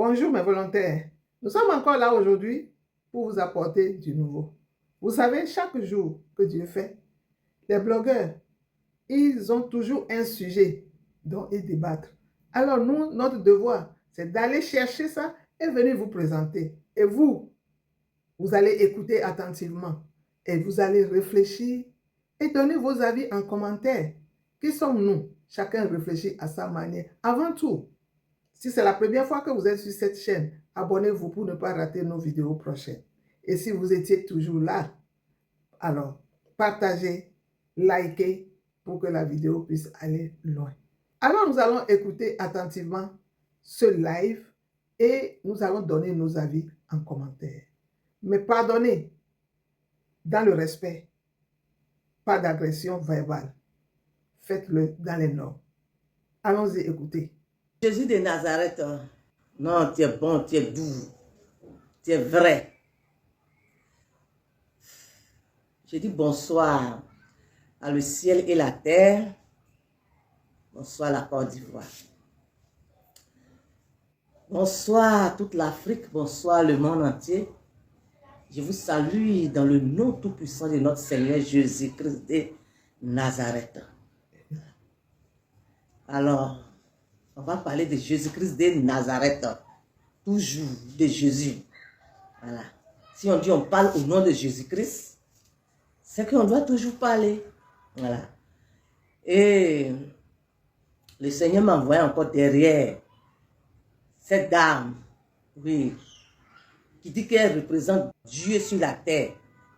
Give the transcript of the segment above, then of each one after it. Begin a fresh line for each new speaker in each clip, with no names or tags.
Bonjour mes volontaires. Nous sommes encore là aujourd'hui pour vous apporter du nouveau. Vous savez, chaque jour que Dieu fait, les blogueurs, ils ont toujours un sujet dont ils débattent. Alors nous, notre devoir, c'est d'aller chercher ça et venir vous présenter. Et vous allez écouter attentivement et vous allez réfléchir et donner vos avis en commentaire. Qui sommes-nous? Chacun réfléchit à sa manière. Avant tout, si c'est la première fois que vous êtes sur cette chaîne, abonnez-vous pour ne pas rater nos vidéos prochaines. Et si vous étiez toujours là, alors partagez, likez pour que la vidéo puisse aller loin. Alors nous allons écouter attentivement ce live et nous allons donner nos avis en commentaire. Mais pardonnez dans le respect, pas d'agression verbale. Faites-le dans les normes. Allons-y écouter.
Jésus de Nazareth, non, tu es bon, tu es doux, tu es vrai. Je dis bonsoir à le ciel et la terre, bonsoir la Côte d'Ivoire, bonsoir toute l'Afrique, bonsoir le monde entier. Je vous salue dans le nom tout-puissant de notre Seigneur Jésus-Christ de Nazareth. Alors, on va parler de Jésus-Christ de Nazareth, toujours de Jésus. Voilà. Si on dit on parle au nom de Jésus-Christ, c'est qu'on doit toujours parler. Voilà. Et le Seigneur m'a envoyé encore derrière cette dame, oui, qui dit qu'elle représente Dieu sur la terre.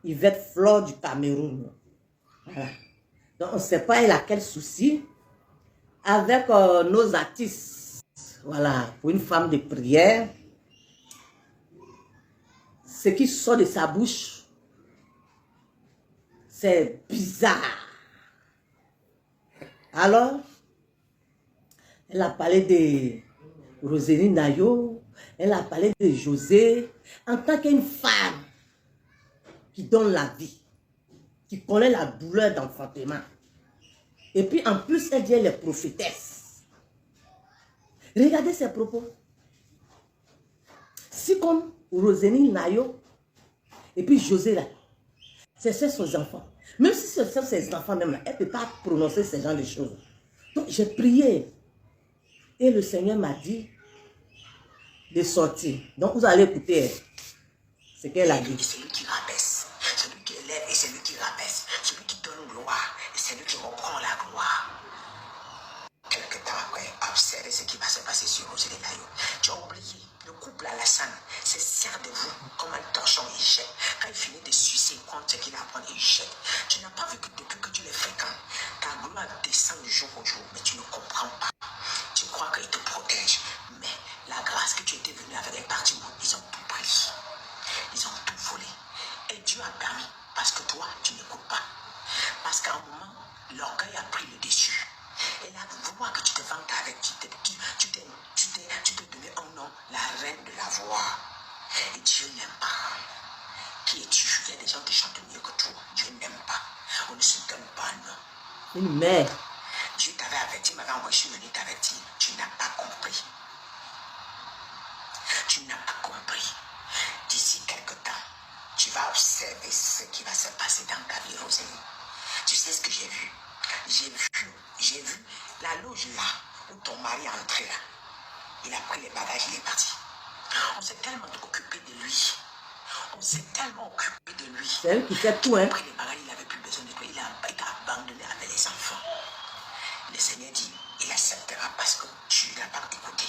Yvette Flore du Cameroun. Voilà. Donc on ne sait pas elle a quel souci avec nos artistes. Voilà, pour une femme de prière, ce qui sort de sa bouche, c'est bizarre. Alors, elle a parlé de Rosélie Nayo, elle a parlé de José, en tant qu'une femme qui donne la vie, qui connaît la douleur d'enfantement. Et puis en plus, elle dit elle est prophétesse. Regardez ses propos. Si comme Rosélie Nayo, et puis José là, c'est ses enfants. Même si ce sont ses enfants même là, elle ne peut pas prononcer ce genre de choses. Donc j'ai prié. Et le Seigneur m'a dit de sortir. Donc vous allez écouter ce qu'elle a dit.
C'est lui qui rabaisse, c'est lui qui élève et c'est lui qui rabaisse, c'est lui qui donne gloire et c'est lui qui reprend la gloire. Quelque temps après, observez ce qui va se passer sur Rosélie Nayo. Tu as oublié, le couple Alassane se sert de vous comme un torchon et il jette. Quand il finit de sucer, il compte ce qu'il apprend et il jette. Tu n'as pas vu que depuis que tu les fréquentes, ta gloire descend de jour au jour, mais tu ne comprends pas. Tu crois qu'il te protège, mais la grâce que tu étais venu avec les partis, ils ont tout pris. Ils ont tout volé. Et Dieu a permis, parce que toi, tu n'écoutes pas. Parce qu'à un moment, l'orgueil a pris le dessus. Et là, vois que tu te vantes avec, tu t'es donné un nom, la reine de la voix. Et Dieu n'aime pas. Qui es-tu? Il y a des gens qui chantent mieux que toi. Dieu n'aime pas. On ne se donne pas, non.
Une mère.
Dieu t'avait averti, m'avait envoyé, je suis venu t'avertir. Tu n'as pas compris. Tu n'as pas compris. D'ici quelque temps, tu vas observer ce qui va se passer dans ta vie, Rosélie. Tu sais ce que j'ai vu? J'ai vu la loge là, où ton mari est entré là. Il a pris les bagages, il est parti. On s'est tellement occupé de lui. On s'est tellement occupé de lui.
C'est elle qui fait tout, hein.
Il a pris les bagages, il n'avait plus besoin de toi. Il a abandonné avec les enfants. Le Seigneur dit, il acceptera parce que tu ne l'as pas écouté.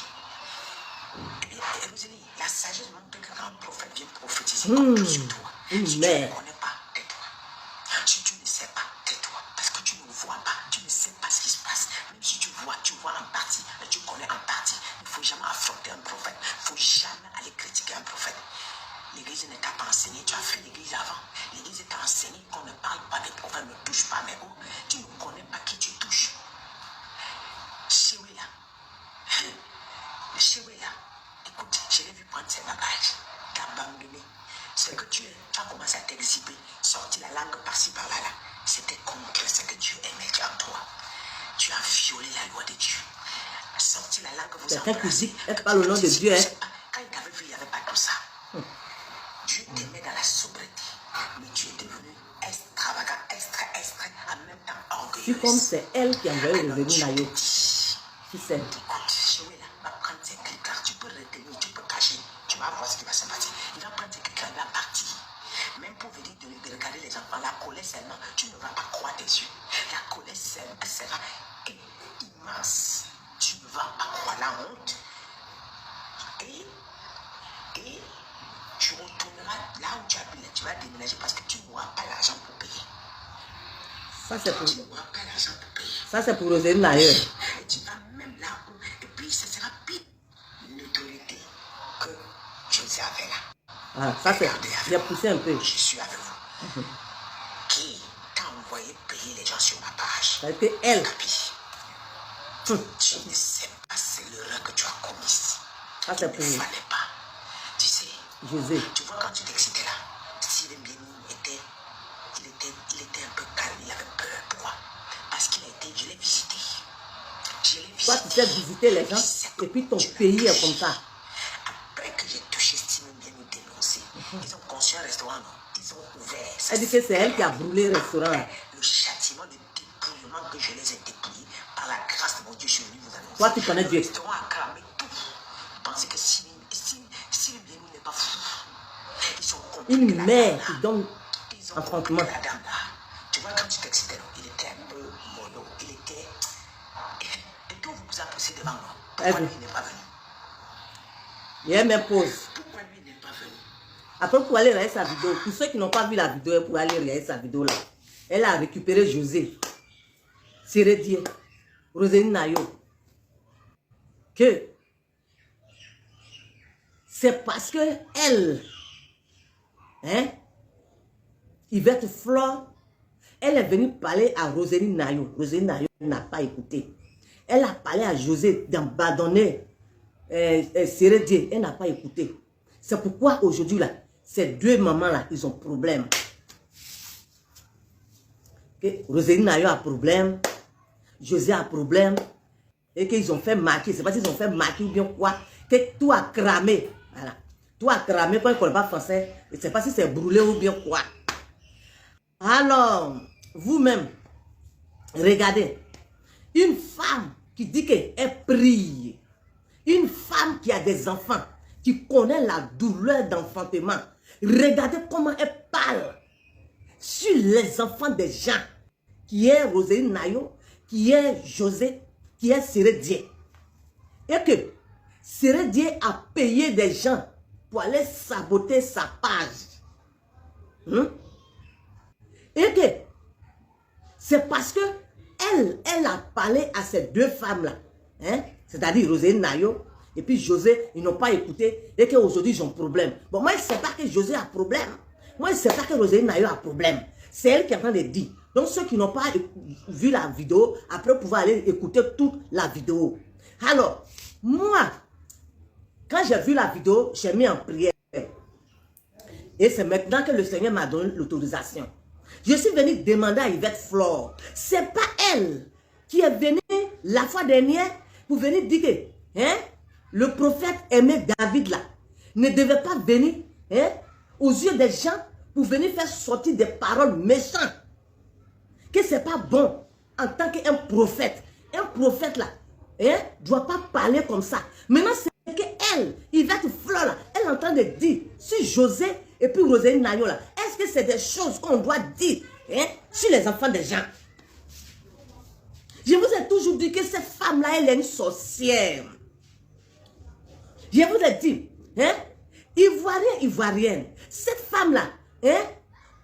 Et Rosélie, la sagesse montre que quand un prophète vient prophétiser comme tout sur toi, si tu ne connais pas, tais-toi. Si tu ne sais pas, tais-toi. Parce que tu ne vois pas, tu ne sais pas ce qui se passe. Même si tu vois en partie, mais tu connais en partie. Il ne faut jamais affronter un prophète. Il ne faut jamais aller critiquer un prophète. L'église ne t'a pas enseigné, tu as fait l'église avant. L'église t'a enseigné qu'on ne parle pas des prophètes, ne touche pas, mais oh, tu ne connais pas qui tu touches. Chérie là. Le chéri là, écoute, je l'ai vu prendre ses bagages, t'as abandonné. C'est que tu as commencé à t'exhiber, sortir la langue par-ci par-là. Là. C'était contre ce que Dieu aimait en toi. Tu as violé la loi de Dieu. Sortir la langue vous
quelqu'un qui dit, elle parle au nom de Dieu. reçu comme c'est elle qui a envoyé Roselyne Nayo. Tu sais.
Écoute, Joël va prendre ses clics là. Tu peux retenir, tu peux cacher. Tu vas voir ce qui va se passer. Il va prendre ses clics là, il va partir. Même pour venir de regarder les enfants, la colère seulement, tu ne vas pas croire tes yeux. La colère sera immense. Tu ne vas pas croire la honte. Et tu retourneras là où tu habites. Tu vas déménager parce que tu n'auras pas l'argent pour payer.
Ça c'est pour...
Tu n'auras pas l'argent pour payer.
Ça c'est pour Roselyne Nayo.
Et tu vas même là où... Et puis ce sera pire l'autorité que je ne sais avec là.
Ah, ça c'est... J'ai poussé un peu.
Je suis avec vous. Qui t'a envoyé payer les gens sur ma page?
Ça a été elle.
Capi. Tu ne sais pas, c'est l'erreur que tu as commise.
Ça c'est
Il
pour
ne fallait pas. Tu sais,
José.
tu vois quand tu t'excitais là, si le bien il était un peu calme, il avait peur. Pourquoi? Parce qu'il a été, je l'ai visité. Je l'ai visité.
Toi tu sais visiter les gens et puis ton pays est comme ça.
Après que j'ai touché Steven bien nous dénoncer, ils ont construit un restaurant, non? Ils ont ouvert.
Elle dit que c'est elle qui a brûlé le restaurant.
Le châtiment de dépouillement que je les ai dépouillés par la grâce de mon Dieu, je suis venu vous annoncer.
Toi tu connais Dieu.
Le restaurant a cramé tout. Vous pensez que si bien n'est pas fou. Ils sont compris.
Une mère qui donne
un
affrontement.
La dame là, tu vois, quand tu t'excitais, il était un peu mollo. Il était. Et tout vous a poussé devant moi. Pourquoi lui n'est pas venu?
Il y a même pause.
Pourquoi lui n'est pas venu?
Après, pour aller regarder sa vidéo, pour ceux qui n'ont pas vu la vidéo, pour aller regarder sa vidéo là, elle a récupéré José, Sérédier, Roselyne Nayo. Que c'est parce que elle, Yvette Flore, elle est venue parler à Roselyne Nayo. Roselyne Nayo n'a pas écouté. Elle a parlé à José d'abandonner Sérédier. Elle n'a pas écouté. C'est pourquoi aujourd'hui, là, ces deux mamans-là, ils ont problème. Okay? Roselyne Nayo a problème. José a problème. Et qu'ils ont fait marquer. C'est pas s'ils ont fait marquer ou bien quoi. Que tout a cramé. Voilà. Tout a cramé quand ils ne connaissent pas français. Je ne sais pas si c'est brûlé ou bien quoi. Alors, vous-même, regardez. Une femme qui dit qu'elle prie. Une femme qui a des enfants. Qui connaît la douleur d'enfantement. Regardez comment elle parle sur les enfants des gens. Qui est Roselyne Nayo, qui est José, qui est Sérédier. Et que Sérédier a payé des gens pour aller saboter sa page. Et que c'est parce que elle a parlé à ces deux femmes-là. C'est-à-dire Roselyne Nayo et puis José, ils n'ont pas écouté et qu'aujourd'hui ils ont problème. Bon, moi je ne sais pas que José a problème. Moi je ne sais pas que Roselyne Nayo a problème. C'est elle qui est en train de dire. Donc ceux qui n'ont pas vu la vidéo, après pouvoir aller écouter toute la vidéo. Alors, moi, quand j'ai vu la vidéo, j'ai mis en prière. Et c'est maintenant que le Seigneur m'a donné l'autorisation. Je suis venu demander à Yvette Flore. Ce n'est pas elle qui est venue la fois dernière pour venir dire que le prophète aimé David là ne devait pas venir aux yeux des gens pour venir faire sortir des paroles méchantes. Que ce n'est pas bon en tant qu'un prophète. Un prophète là ne doit pas parler comme ça. Maintenant, c'est qu'elle, Yvette Flore là, elle est en train de dire sur José et puis Roselyne Nayo là. Est-ce que c'est des choses qu'on doit dire sur les enfants des gens? Je vous ai toujours dit que cette femme-là, elle est une sorcière. Je vous ai dit, ivoirienne, cette femme-là,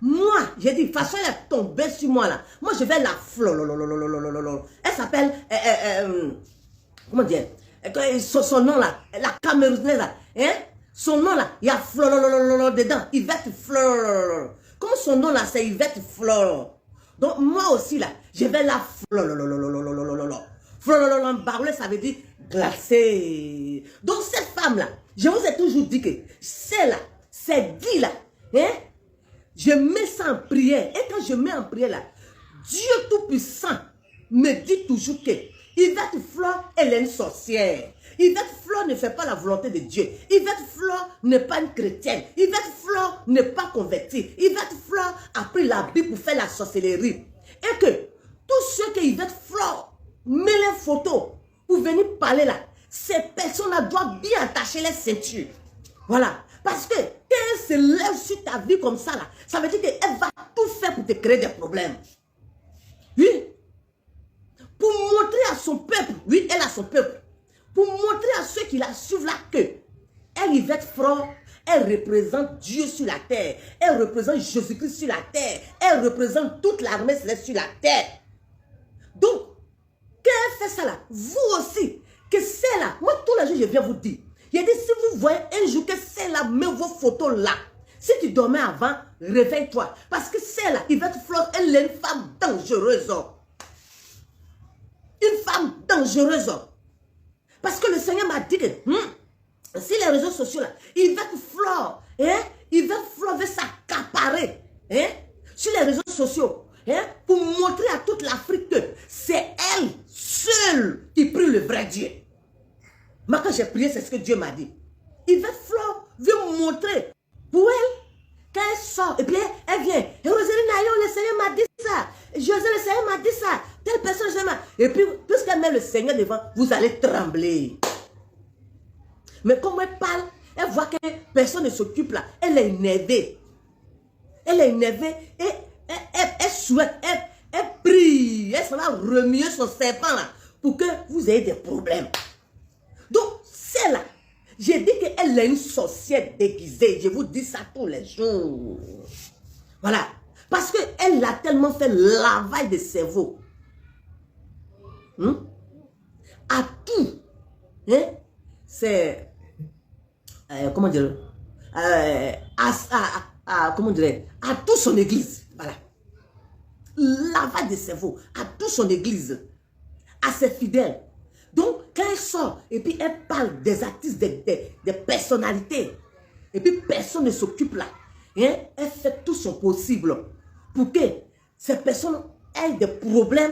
moi, j'ai dit, de toute façon, elle est tombée sur moi là. Moi, je vais la flolololololololololol. Elle s'appelle, comment dire, son nom là, la Camerounaise là, son nom là, il y a flololololol dedans, Yvette Flore. Comme son nom là, c'est Yvette Flore. Donc, moi aussi là, je vais la flololololololololol. Flolololol, barolé, ça veut dire glacé. Donc, cette femme là, je vous ai toujours dit que c'est là, c'est dit là, je mets ça en prière. Et quand je mets en prière là, Dieu Tout-Puissant me dit toujours que Yvette Flore, elle est une sorcière. Yvette Flore ne fait pas la volonté de Dieu. Yvette Flore n'est pas une chrétienne. Yvette Flore n'est pas convertie. Yvette Flore a pris la Bible pour faire la sorcellerie. Et que tout ceux qui Yvette Flore met les photos pour venir parler là, ces personnes-là doivent bien attacher les ceintures. Voilà. Parce que quand elle se lève sur ta vie comme ça, là, ça veut dire qu'elle va tout faire pour te créer des problèmes. Oui. Pour montrer à son peuple, oui, elle a son peuple. Pour montrer à ceux qui la suivent là que elle, Yvette Flore, elle représente Dieu sur la terre. Elle représente Jésus-Christ sur la terre. Elle représente toute l'armée céleste sur la terre. Donc, quand elle fait ça là, vous aussi, que c'est là, moi tous les jours je viens vous dire, il y a des, si vous voyez un jour que c'est là, mets vos photos là. Si tu dormais avant, réveille-toi. Parce que c'est là, Yvette Flore, elle est une femme dangereuse. Une femme dangereuse. Parce que le Seigneur m'a dit que si les réseaux sociaux là, Yvette Flore, Yvette Flore veut s'accaparer sur les réseaux sociaux pour montrer à toute l'Afrique que c'est elle seule qui prie le vrai Dieu. Moi quand j'ai prié, c'est ce que Dieu m'a dit. Yvette Flore veut montrer pour elle, quand elle sort, et puis elle vient. Et Rosalie Nayo, le Seigneur m'a dit ça. José, le Seigneur m'a dit ça. Telle personne, je m'a. Et puis, puisqu'elle met le Seigneur devant, vous allez trembler. Mais comme elle parle, elle voit que personne ne s'occupe là. Elle est énervée. Elle est énervée et elle souhaite, elle prie. Elle s'en va remuer son serpent là pour que vous ayez des problèmes. Donc, c'est là. J'ai dit qu'elle est une sorcière déguisée. Je vous dis ça tous les jours. Voilà. Parce qu'elle a tellement fait lavage de cerveau. À tout. C'est... comment dire? Comment dire? À toute son église. Voilà. Lavage de cerveau. À toute son église. À ses fidèles. Donc, quand elle sort, et puis elle parle des artistes, des personnalités, et puis personne ne s'occupe là, elle fait tout son possible pour que ces personnes aient des problèmes,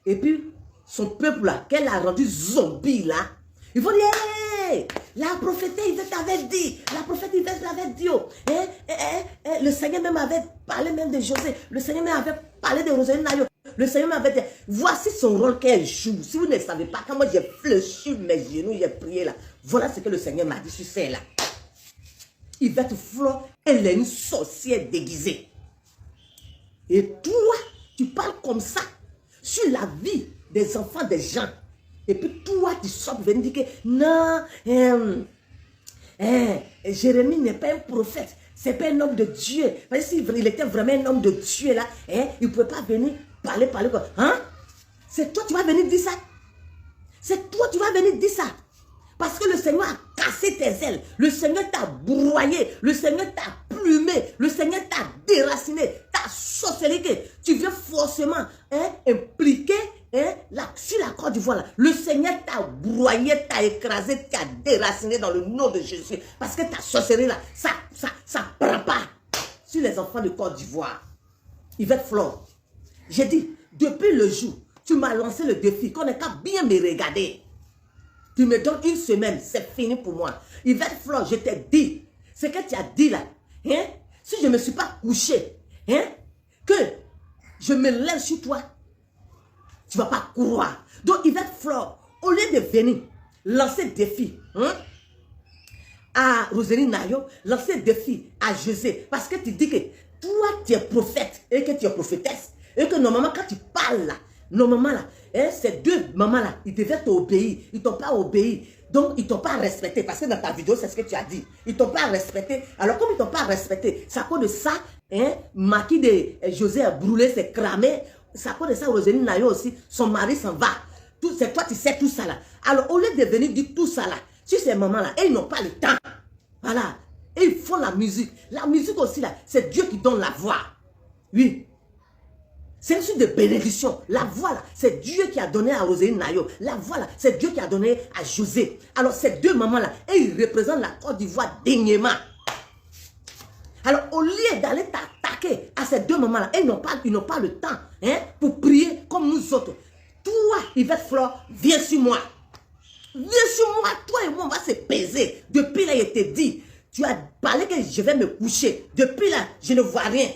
et puis son peuple là, qu'elle a rendu zombie là, ils vont dire, hey, la prophétesse Yvette avait dit, la prophète Yvette l'avait dit, le Seigneur même avait parlé même de José, le Seigneur même avait parlé de Rosalie Nayo. Le Seigneur m'avait dit, voici son rôle qu'elle joue. Si vous ne savez pas, quand moi j'ai fléchi mes genoux, j'ai prié là, voilà ce que le Seigneur m'a dit sur celle-là. Yvette Flore, elle est une sorcière déguisée. Et toi, tu parles comme ça sur la vie des enfants des gens. Et puis toi, tu sors pour venir dire que non, Jérémie n'est pas un prophète. C'est pas un homme de Dieu. Parce que s'il était vraiment un homme de Dieu là, il ne pouvait pas venir parler quoi. Hein? C'est toi qui vas venir dire ça. C'est toi qui vas venir dire ça. Parce que le Seigneur a cassé tes ailes. Le Seigneur t'a broyé. Le Seigneur t'a plumé. Le Seigneur t'a déraciné. T'a sorcelé. Tu viens forcément impliquer sur la Côte d'Ivoire. Là. Le Seigneur t'a broyé, t'a écrasé, t'a déraciné dans le nom de Jésus. Parce que ta sorcellerie là, ça prend pas sur les enfants de Côte d'Ivoire. Yvette Flore. J'ai dit, depuis le jour, tu m'as lancé le défi, qu'on n'est qu'à bien me regarder. Tu me donnes une semaine, c'est fini pour moi. Yvette Flore, je t'ai dit, ce que tu as dit là, si je ne me suis pas couché, que je me lève sur toi, tu ne vas pas croire. Donc Yvette Flore, au lieu de venir lancer le défi à Rosalie Nayo, lancer le défi à José, parce que tu dis que toi tu es prophète et que tu es prophétesse, et que normalement quand tu parles là, normalement là, ces deux mamans là, ils devaient t'obéir, ils ne t'ont pas obéi, donc ils ne t'ont pas respecté, parce que dans ta vidéo c'est ce que tu as dit, ils ne t'ont pas respecté. Alors comme ils ne t'ont pas respecté, c'est à cause de ça, Maki de José a brûlé, c'est cramé, c'est à cause de ça Rosalie Nayo aussi, son mari s'en va, c'est toi tu sais tout ça là. Alors au lieu de venir dire tout ça là, sur ces mamans là, et ils n'ont pas le temps, voilà, et ils font la musique aussi là, c'est Dieu qui donne la voix, oui. C'est une suite de bénédiction. La voix là, c'est Dieu qui a donné à Rosalie Nayo. La voix là, c'est Dieu qui a donné à José. Alors ces deux mamans là, et ils représentent la Côte d'Ivoire dignement. Alors au lieu d'aller t'attaquer à ces deux mamans là, ils n'ont pas le temps pour prier comme nous autres. Toi, Yvette Flore, viens sur moi. Viens sur moi, toi et moi, on va se peser. Depuis là, il te dit, tu as parlé que je vais me coucher. Depuis là, je ne vois rien.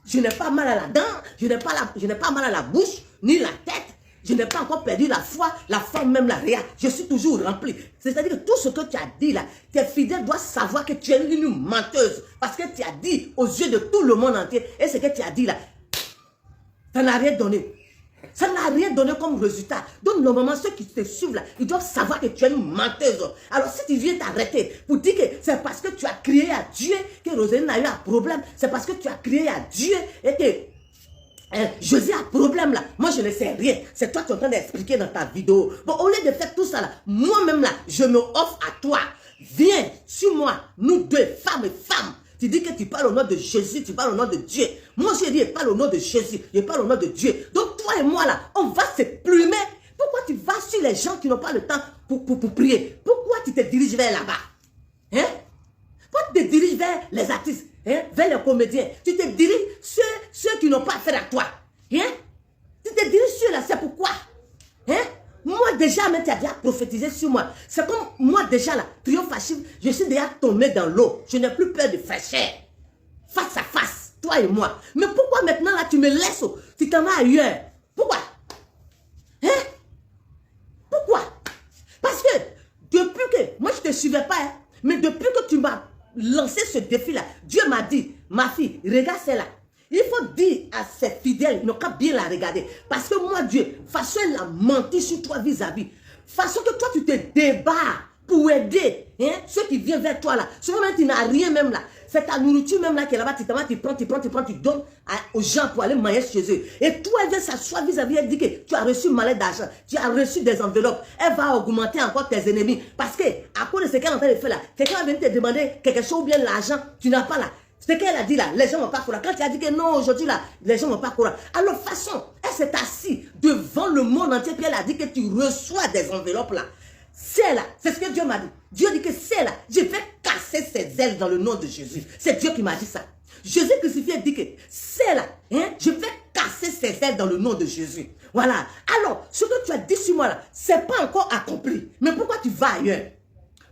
Je n'ai pas mal à la dent, je n'ai pas mal à la bouche, ni la tête. Je n'ai pas encore perdu la foi, la forme même, la réa. Je suis toujours rempli. C'est-à-dire que tout ce que tu as dit là, tes fidèles doivent savoir que tu es une menteuse. Parce que tu as dit aux yeux de tout le monde entier. Et ce que tu as dit là, ça n'a rien donné. Ça n'a rien donné comme résultat. Donc normalement, ceux qui te suivent là, ils doivent savoir que tu es une menteuse. Alors si tu viens t'arrêter pour dire que c'est parce que tu as crié à Dieu que Rosaline a eu un problème, c'est parce que tu as crié à Dieu et que Josué a un problème là. Moi, je ne sais rien. C'est toi qui es en train d'expliquer dans ta vidéo. Bon, au lieu de faire tout ça là, moi-même là, je me offre à toi. Viens, suis-moi, nous deux, femmes et femmes. Tu dis que tu parles au nom de Jésus, tu parles au nom de Dieu. Moi, je dis, je parle au nom de Jésus, je parle au nom de Dieu. Donc, toi et moi là, on va se plumer. Pourquoi tu vas sur les gens qui n'ont pas le temps pour prier? Pourquoi tu te diriges vers là-bas? Hein? Pourquoi tu te diriges vers les artistes? Hein? Vers les comédiens? Tu te diriges sur ceux qui n'ont pas affaire à toi. Hein? Tu te diriges sur là, c'est pourquoi? Hein? Moi déjà, même tu as déjà prophétisé sur moi. C'est comme moi déjà là, triomphachime, je suis déjà tombé dans l'eau. Je n'ai plus peur de fraîcheur. Face à face, toi et moi. Mais pourquoi maintenant là, tu me laisses, tu t'en vas ailleurs? Pourquoi? Hein? Pourquoi? Parce que depuis que, moi je ne te suivais pas, hein, mais depuis que tu m'as lancé ce défi-là, Dieu m'a dit, ma fille, regarde celle-là. Il faut dire à ses fidèles, ils n'ont qu'à bien la regarder. Parce que moi, Dieu, façon elle a menti sur toi vis-à-vis. Façon que toi, tu te débats pour aider hein, ceux qui viennent vers toi là. Souvent même, tu n'as rien même là. C'est ta nourriture même là qui est là-bas, tu prends, tu donnes aux gens pour aller manger chez eux. Et toi, elle vient s'asseoir vis-à-vis, elle dit que tu as reçu malais d'argent, tu as reçu des enveloppes. Elle va augmenter encore tes ennemis. Parce que, à cause de ce qu'elle est en train de faire là, quelqu'un va venir te demander quelque chose ou bien l'argent, tu n'as pas là. Ce qu'elle a dit là, les gens vont pas croire. Quand tu as dit que non, aujourd'hui là, les gens vont pas croire. Alors, façon, elle s'est assise devant le monde entier, puis elle a dit que tu reçois des enveloppes là. C'est là, c'est ce que Dieu m'a dit. Dieu dit que c'est là, je vais casser ses ailes dans le nom de Jésus. C'est Dieu qui m'a dit ça. Jésus crucifié dit que c'est là, hein, je vais casser ses ailes dans le nom de Jésus. Voilà. Alors, ce que tu as dit sur moi là, c'est pas encore accompli. Mais pourquoi tu vas ailleurs?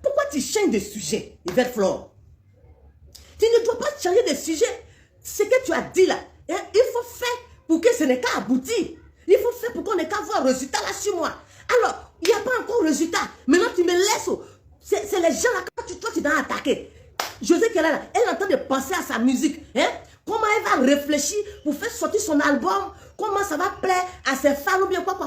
Pourquoi tu changes de sujet, Yvette Flore? Tu ne dois pas changer de sujet. Ce que tu as dit là, hein, il faut faire pour que ce n'est qu'à aboutir. Il faut faire pour qu'on n'ait qu'à voir résultat là sur moi. Alors, il n'y a pas encore résultat. Maintenant, tu me laisses. C'est les gens là, quand toi, tu dois attaquer. José qui est là, elle est en train de penser à sa musique. Hein? Comment elle va réfléchir pour faire sortir son album? Comment ça va plaire à ses fans ou bien quoi.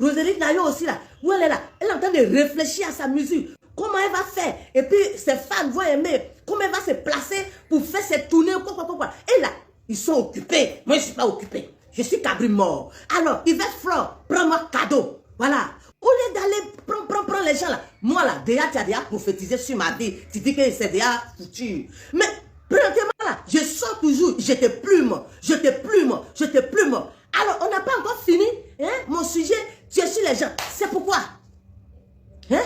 Rosalie Nayo aussi là, où elle est là, elle est en train de réfléchir à sa musique. Comment elle va faire? Et puis, ses fans vont aimer. Comment elle va se placer pour faire ses tournées ou quoi. Et là, ils sont occupés. Moi, je ne suis pas occupé. Je suis cabri mort. Alors, Yvette Flore, prends-moi cadeau. Voilà. Au lieu d'aller prendre les gens là. Moi là, déjà, tu as déjà prophétisé sur ma vie. Tu dis que c'est déjà foutu. Mais, présentement là, je sors toujours. Je te plume. Alors, on n'a pas encore fini. Hein, mon sujet, tu es sur les gens. C'est pourquoi. Hein?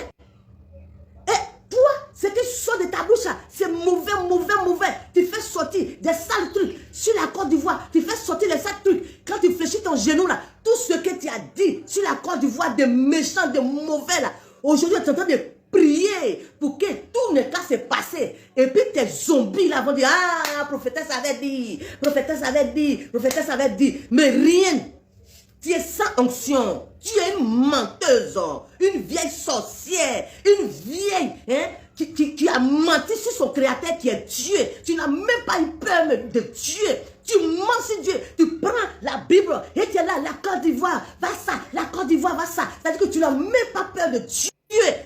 Toi, ce qui sort de ta bouche, c'est mauvais. Tu fais sortir des sales trucs sur la Côte d'Ivoire. Tu fais sortir les sales trucs. Quand tu fléchis ton genou là, tout ce que tu as dit sur la Côte d'Ivoire, de méchants, de mauvais là, aujourd'hui tu es en train de prier pour que tout ne pas se passer. Et puis tes zombies là vont dire, ah, prophétesse avait dit. Mais rien. Tu es sans onction. Tu es une menteuse, une vieille sorcière, une vieille hein, qui a menti sur son créateur qui est Dieu. Tu n'as même pas eu peur de Dieu. Tu mens sur Dieu. Tu prends la Bible et tu es là, la Côte d'Ivoire, va ça, la Côte d'Ivoire, va ça. C'est-à-dire que tu n'as même pas peur de Dieu.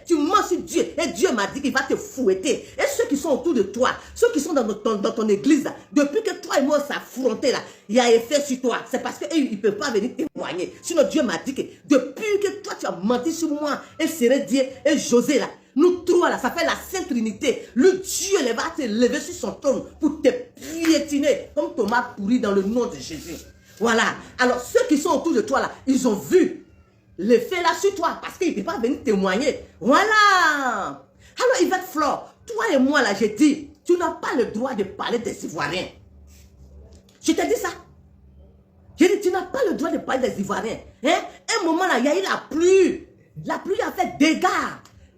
Tu mens sur Dieu et Dieu m'a dit qu'il va te fouetter. Et ceux qui sont autour de toi, ceux qui sont dans ton église, là, depuis que toi et moi s'affronter là, il y a effet sur toi. C'est parce qu'ils ne peuvent pas venir témoigner. Sinon Dieu m'a dit que depuis que toi tu as menti sur moi et Dieu et José là, nous trois là, ça fait la Sainte Trinité. Le Dieu va te lever sur son trône pour te piétiner comme Thomas pourri dans le nom de Jésus. Voilà. Alors ceux qui sont autour de toi là, ils ont vu l'effet là sur toi parce qu'il ne peut pas venir témoigner. Voilà. Alors Yvette Flore, toi et moi là, j'ai dit, tu n'as pas le droit de parler des Ivoiriens. Je t'ai dit ça. J'ai dit, tu n'as pas le droit de parler des Ivoiriens. Hein? Un moment là, il y a eu la pluie. La pluie a fait dégâts.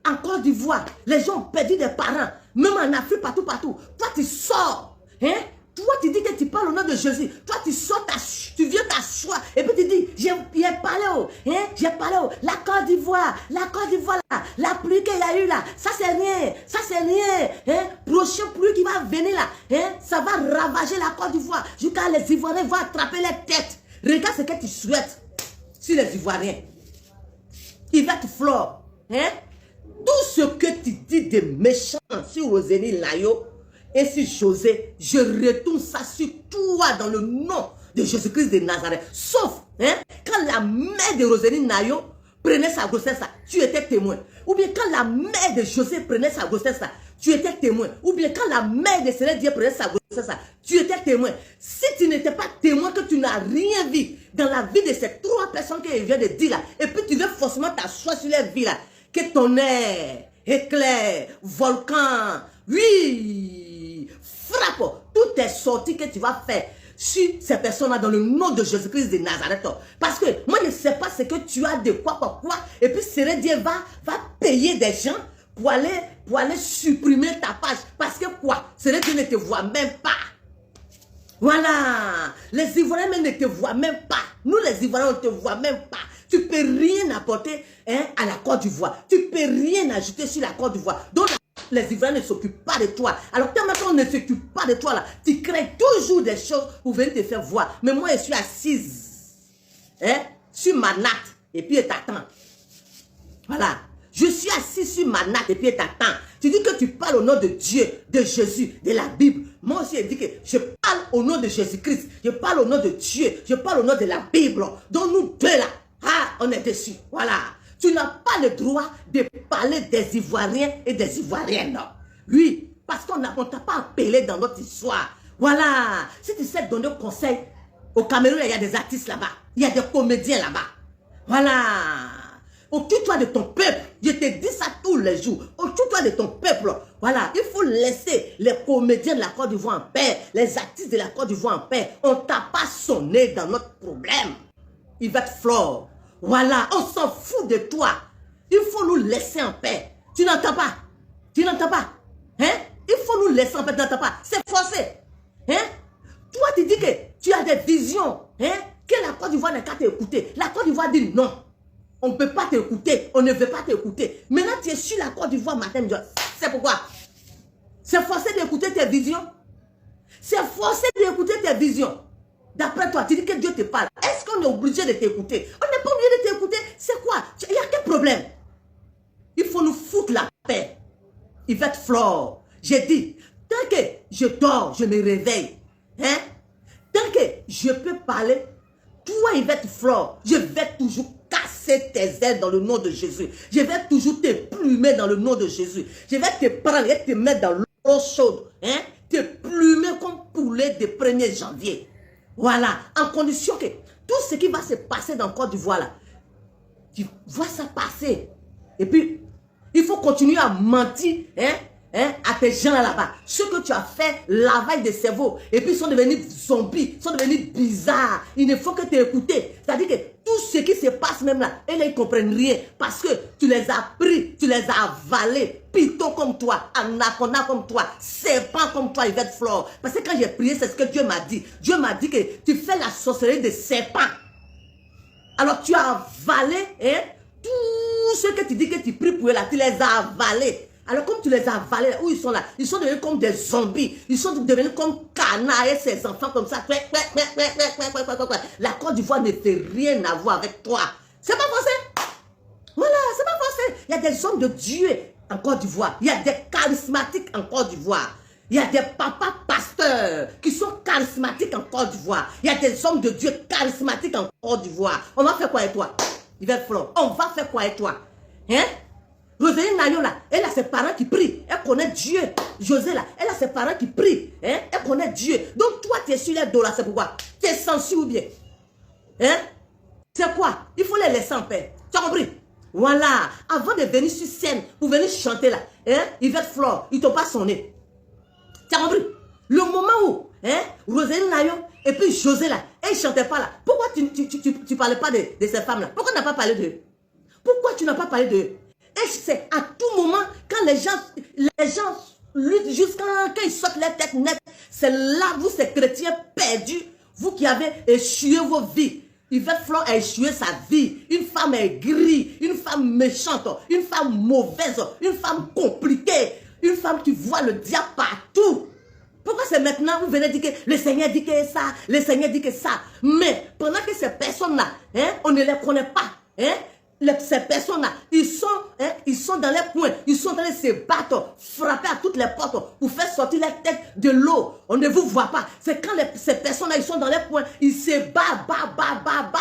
En Côte d'Ivoire, les gens ont perdu des parents. Même en Afrique, partout. Toi, tu sors. Hein? Toi, tu dis que tu parles au nom de Jésus. Toi, tu viens t'asseoir. Et puis tu dis, j'ai parlé, j'ai parlé, la Côte d'Ivoire, là, la pluie qu'il y a eu là, ça c'est rien, prochain pluie qui va venir là, ça va ravager la Côte d'Ivoire, jusqu'à les Ivoiriens vont attraper les têtes. Regarde ce que tu souhaites sur les Ivoiriens. Yvette Flore, tout ce que tu dis de méchant sur Rosélie Layo et sur José, je retourne ça sur toi dans le nom de Jésus-Christ de Nazareth. Sauf quand la mère de Rosélie Layo prenait sa grossesse, tu étais témoin. Ou bien quand la mère de José prenait sa grossesse, tu étais témoin. Ou bien quand la mère de Céleste Dieu prenait sa grossesse, tu étais témoin. Si tu n'étais pas témoin, que tu n'as rien vu dans la vie de ces trois personnes que je viens de dire là, et puis tu veux forcément t'asseoir sur leur vie là, que tonnerre, éclair, volcan, oui, frappe, toutes tes sorties que tu vas faire sur ces personnes-là dans le nom de Jésus-Christ de Nazareth. Parce que moi, je ne sais pas ce que tu as de quoi, et puis Céleste Dieu va payer des gens pour aller supprimer ta page. Parce que quoi? Céleste Dieu ne te voit même pas. Voilà. Les Ivoiriens même ne te voient même pas. Nous, les Ivoiriens, on ne te voit même pas. Tu ne peux rien apporter à la Côte d'Ivoire. Tu ne peux rien ajouter sur la Côte d'Ivoire. Donc, les Ivoiriens ne s'occupent pas de toi. Alors, quand on ne s'occupe pas de toi, là, tu crées toujours des choses pour venir te faire voir. Mais moi, je suis assise sur ma natte et puis je t'attends. Voilà. Je suis assis sur ma natte et puis je t'attends. Tu dis que tu parles au nom de Dieu, de Jésus, de la Bible. Moi aussi, je dis que je parle au nom de Jésus-Christ. Je parle au nom de Dieu. Je parle au nom de la Bible. Donc nous deux là, on est dessus. Voilà. Tu n'as pas le droit de parler des Ivoiriens et des Ivoiriennes. Oui, parce qu'on ne t'a pas appelé dans notre histoire. Voilà. Si tu sais donner conseil, au Cameroun, il y a des artistes là-bas. Il y a des comédiens là-bas. Voilà. Occupe-toi de ton peuple. Je te dis ça tous les jours. Occupe-toi de ton peuple. Voilà. Il faut laisser les comédiens de la Côte d'Ivoire en paix. Les artistes de la Côte d'Ivoire en paix. On ne t'a pas sonné dans notre problème. Yvette Flore. Voilà. On s'en fout de toi. Il faut nous laisser en paix. Tu n'entends pas? Tu n'entends pas? Il faut nous laisser en paix. Tu n'entends pas? C'est forcé. Toi, tu dis que tu as des visions. Que la Côte d'Ivoire n'a qu'à t'écouter. La Côte d'Ivoire dit non. On ne peut pas t'écouter. On ne veut pas t'écouter. Maintenant, tu es sur la Côte d'Ivoire matin. C'est pourquoi? C'est forcé d'écouter tes visions. C'est forcé d'écouter tes visions. D'après toi, tu dis que Dieu te parle. Est-ce qu'on est obligé de t'écouter? On n'est pas obligé de t'écouter. C'est quoi? Il y a quel problème? Il faut nous foutre la paix. Yvette Flore. J'ai dit, tant que je dors, je me réveille. Tant que je peux parler, toi, Yvette Flore, je vais toujours casser tes ailes dans le nom de Jésus. Je vais toujours te plumer dans le nom de Jésus. Je vais te prendre et te mettre dans l'eau chaude. Te plumer comme poulet de 1er janvier. Voilà. En condition que tout ce qui va se passer dans le Côte d'Ivoire, là, tu vois ça passer. Et puis, il faut continuer à mentir à tes gens là-bas. Ceux que tu as fait lavage de cerveau. Et puis ils sont devenus zombies. Ils sont devenus bizarres. Il ne faut que tu écoutes. C'est-à-dire que tout ce qui se passe même là, ils ne comprennent rien. Parce que tu les as pris, tu les as avalés. Python comme toi, anaconda comme toi, serpent comme toi, Yvette Flore. Parce que quand j'ai prié, c'est ce que Dieu m'a dit. Dieu m'a dit que tu fais la sorcellerie de serpent. Alors tu as avalé tout ce que tu dis que tu pries pour eux là, tu les as avalés. Alors comme tu les as avalés, où ils sont là? Ils sont devenus comme des zombies. Ils sont devenus comme canards et ces enfants comme ça. La Côte d'Ivoire ne fait rien à voir avec toi. C'est pas forcé. Voilà, c'est pas forcé. Il y a des hommes de Dieu en Côte d'Ivoire. Il y a des charismatiques en Côte d'Ivoire. Il y a des papas pasteurs qui sont charismatiques en Côte d'Ivoire. Il y a des hommes de Dieu charismatiques en Côte d'Ivoire. On va faire quoi avec toi? Yvette Flore, on va faire quoi avec toi? Rosélie Layo là, elle a ses parents qui prient. Elle connaît Dieu. José là, elle a ses parents qui prient. Elle connaît Dieu. Donc toi, tu es sur les dos là, c'est pourquoi? Tu es sensu ou bien? C'est quoi? Il faut les laisser en paix. Tu as compris? Voilà. Avant de venir sur scène, pour venir chanter là, Yvette Flore, ils ne t'ont pas sonné. Tu as compris? Le moment où, Rosélie Layo et puis José là, elle ne chantaient pas là. Pourquoi tu ne parlais pas de ces femmes là? Pourquoi tu n'as pas parlé d'eux? Pourquoi tu n'as pas parlé d'eux? Et c'est à tout moment, quand les gens luttent jusqu'à quand ils sortent leur tête net, C'est là, vous, ces chrétiens perdus, vous qui avez échoué vos vies. Yvette Flore a échoué sa vie. Une femme aigrie, une femme méchante, une femme mauvaise, une femme compliquée, une femme qui voit le diable partout. Pourquoi c'est maintenant vous venez dire que le Seigneur dit que ça, le Seigneur dit que ça. Mais pendant que ces personnes-là, on ne les connaît pas. Ces personnes-là, ils sont dans les coins, ils sont en train de se battre, frapper à toutes les portes pour faire sortir les têtes de l'eau. On ne vous voit pas. C'est quand ces personnes-là, ils sont dans les coins, ils se battent,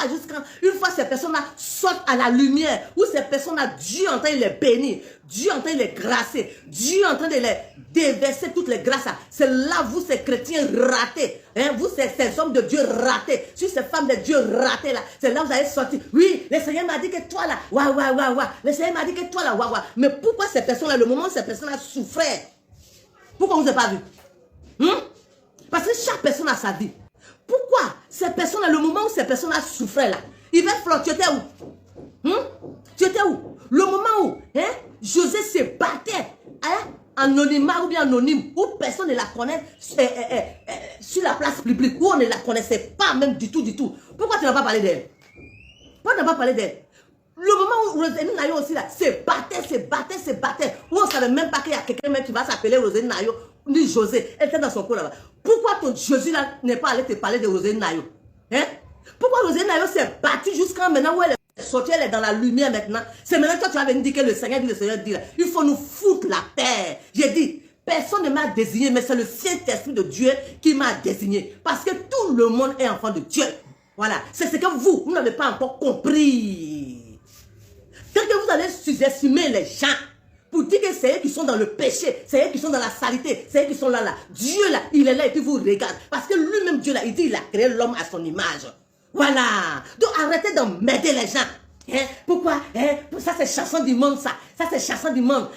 jusqu'à une fois ces personnes-là sortent à la lumière, où ces personnes-là, Dieu est en train de les bénir, Dieu est en train de les grâcer, Dieu est en train de les déverser toutes les grâces. C'est là, vous, ces chrétiens ratés, vous, ces hommes de Dieu ratés, sur ces femmes de Dieu ratées là, c'est là où vous allez sortir. Oui, le Seigneur m'a dit que toi là, le Seigneur m'a dit que toi là, Mais pourquoi ces personnes-là, le moment où ces personnes-là souffraient, pourquoi on ne vous a pas vu? Parce que chaque personne a sa vie. Pourquoi ces personnes-là, le moment où ces personnes-là souffraient là, Yvette Flore, tu étais où? Tu étais où? Le moment où José se battait, anonymat ou bien anonyme, où personne ne la connaît sur la place publique, où on ne la connaissait pas même du tout. Pourquoi tu n'as pas parlé d'elle? Pourquoi tu n'as pas parlé d'elle? Le moment où Roséline Nayo aussi là, se battait, où on ne savait même pas qu'il y a quelqu'un même qui va s'appeler Roséline Nayo, ni José, elle était dans son coin là-bas. Pourquoi ton Jésus là n'est pas allé te parler de Roséline Nayo? Pourquoi Roséline Nayo s'est battue jusqu'à maintenant où elle est sortie, elle est dans la lumière maintenant? C'est maintenant que toi tu vas venir dire que le Seigneur dit là. Il faut nous foutre la paix. J'ai dit, personne ne m'a désigné, mais c'est le Saint-Esprit de Dieu qui m'a désigné. Parce que tout le monde est enfant de Dieu. Voilà, c'est ce que vous n'avez pas encore compris. Quand vous allez sous-estimer les gens pour dire que c'est eux qui sont dans le péché, c'est eux qui sont dans la saleté, c'est eux qui sont là. Dieu là, il est là et puis vous regarde. Parce que lui-même, Dieu là, il dit il a créé l'homme à son image. Voilà. Donc arrêtez d'emmerder les gens. Pourquoi? Ça c'est chanson du monde ça. Ça c'est chanson du monde.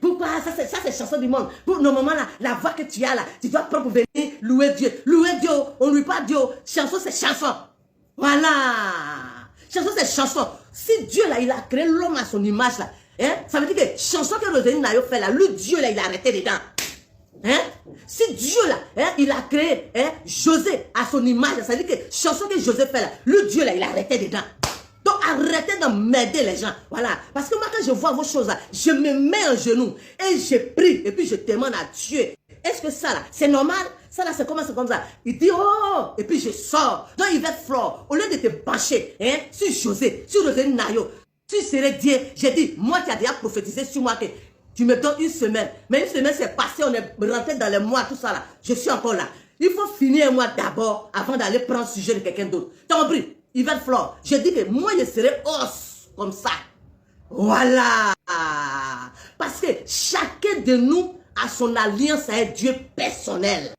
Pourquoi? Ça c'est chanson du monde. Pour normalement là, la voix que tu as là, tu dois prendre pour venir louer Dieu. Louer Dieu, on ne loue pas Dieu. Chanson c'est chanson. Voilà. Chanson c'est chanson. Si Dieu là, il a créé l'homme à son image là, ça veut dire que chanson que Roséline Nayo fait là, lui Dieu là, il a arrêté dedans. Si Dieu là, il a créé José à son image, ça veut dire que chanson que José fait là, lui Dieu là, il a arrêté dedans. Donc arrêtez d'emmerder les gens. Voilà. Parce que moi quand je vois vos choses là, je me mets en genoux et je prie et puis je demande à Dieu. Est-ce que ça là, c'est normal? Ça là, c'est comme ça. Il dit, oh, et puis je sors. Donc Yvette Flore, au lieu de te pencher sur José, sur Roséline Nayo, tu serais Dieu. J'ai dit, moi tu as déjà prophétisé sur moi que tu me donnes une semaine. Mais une semaine c'est passé, on est rentré dans les mois, tout ça là. Je suis encore là. Il faut finir un mois d'abord avant d'aller prendre le sujet de quelqu'un d'autre. T'as compris? Yvette Flore, je dis que moi je serai os comme ça. Voilà. Parce que chacun de nous a son alliance avec Dieu personnel.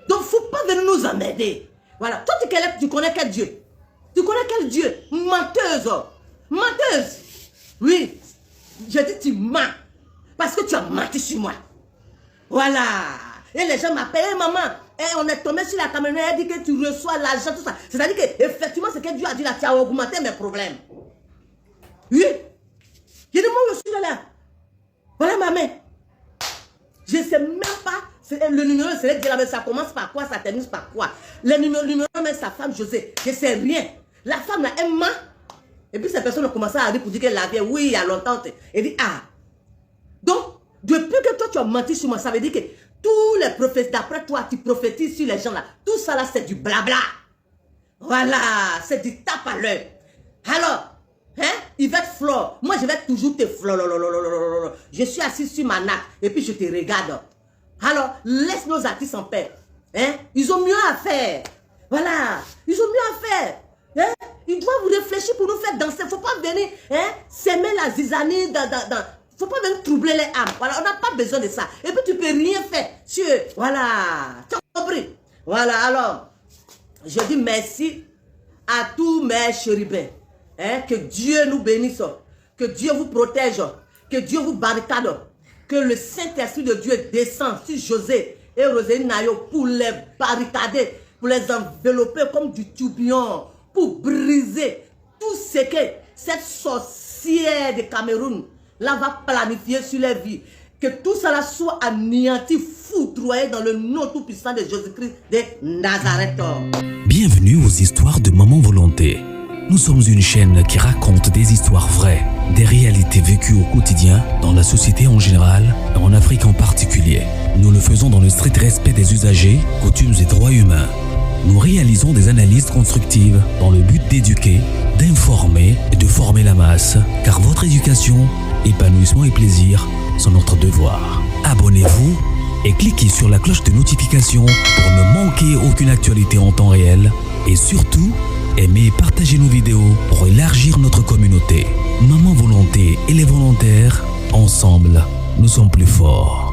Donc, il ne faut pas venir nous emmerder. Voilà. Toi, tu connais quel Dieu? Tu connais quel Dieu? Menteuse. Menteuse. Oui. Je dis, tu mens. Parce que tu as menti sur moi. Voilà. Et les gens m'appellent, hey, maman, on est tombé sur la camionnette, elle dit que tu reçois l'argent, tout ça. C'est-à-dire que, effectivement, ce que Dieu a dit là, tu as augmenté mes problèmes. Oui. J'ai dit, moi, je suis là. Voilà ma main. Je ne sais même pas. Le numéro, c'est dire, mais ça commence par quoi, ça termine par quoi. Le numéro, même sa femme, José, je ne sais rien. La femme, là, elle ment. Et puis, cette personne a commencé à dire pour dire qu'elle l'avait, oui, il y a longtemps. Elle dit, ah. Donc, depuis que toi, tu as menti sur moi, ça veut dire que tous les prophètes, d'après toi, tu prophétises sur les gens, là. Tout ça, là, c'est du blabla. Voilà, c'est du tape à l'œil. Alors, Yvette Flore, moi, je vais toujours te flore. Je suis assis sur ma nappe et puis je te regarde. Alors, laisse nos artistes en paix. Ils ont mieux à faire. Voilà. Ils ont mieux à faire. Ils doivent réfléchir pour nous faire danser. Il ne faut pas venir s'aimer la zizanie. Il ne faut pas venir troubler les âmes. Voilà, on n'a pas besoin de ça. Et puis, tu ne peux rien faire sur eux. Voilà. Tu as compris? Voilà, alors, je dis merci à tous mes chérubins. Que Dieu nous bénisse. Que Dieu vous protège. Que Dieu vous barricade. Que le Saint-Esprit de Dieu descend sur José et Roséline Nayo pour les barricader, pour les envelopper comme du tourbillon, pour briser tout ce que cette sorcière de Cameroun là va planifier sur les vies. Que tout cela soit anéanti, foudroyé dans le nom tout-puissant de Jésus-Christ de Nazareth.
Bienvenue aux histoires de Maman Volonté. Nous sommes une chaîne qui raconte des histoires vraies, des réalités vécues au quotidien, dans la société en général et en Afrique en particulier. Nous le faisons dans le strict respect des usagers, coutumes et droits humains. Nous réalisons des analyses constructives dans le but d'éduquer, d'informer et de former la masse, car votre éducation, épanouissement et plaisir sont notre devoir. Abonnez-vous et cliquez sur la cloche de notification pour ne manquer aucune actualité en temps réel et surtout, aimez et partagez nos vidéos pour élargir notre communauté. Maman Volonté et les volontaires, ensemble, nous sommes plus forts.